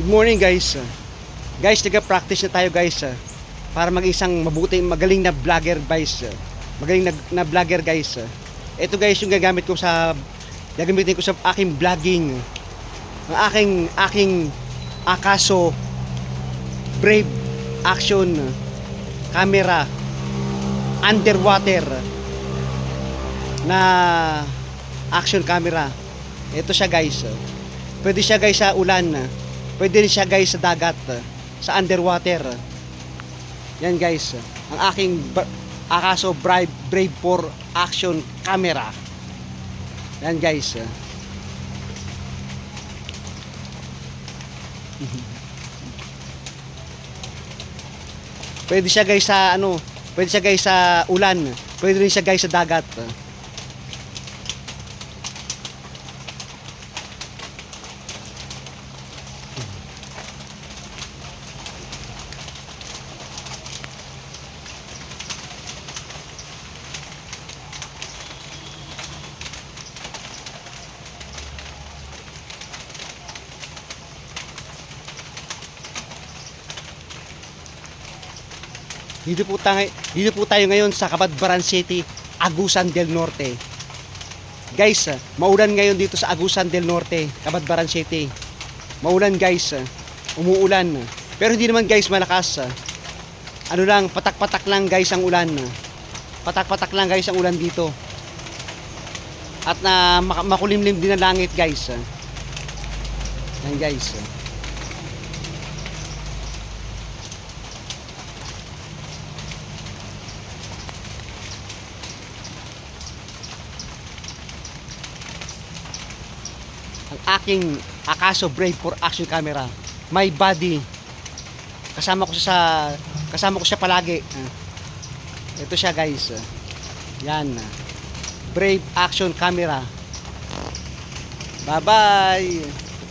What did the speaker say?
Good morning guys. Guys, nag-practice na tayo guys para mag-isang magaling na vlogger guys. Magaling na vlogger guys. Ito guys yung gagamitin ko sa aking vlogging. Ang aking Akaso Brave Action Camera underwater na action camera. Ito siya guys. Pwede siya guys sa ulan. Pwede rin siya guys sa dagat, sa underwater. Yan guys, ang aking Akaso Brave 4 action camera. Yan guys. Pwede siya guys sa pwede siya guys sa ulan, pwede rin siya guys sa dagat. Dito po tayo ngayon sa Cabadbaran City, Agusan del Norte. Guys, maulan ngayon dito sa Agusan del Norte, Cabadbaran City. Maulan guys, umuulan. Pero hindi naman guys malakas. Ano lang, patak-patak lang guys ang ulan. Patak-patak lang guys ang ulan dito. At makulimlim din ang langit guys. Yan guys. Ang aking Akaso Brave 4 action camera, my body, kasama ko siya palagi. Ito siya guys, yan, Brave action camera. Bye bye.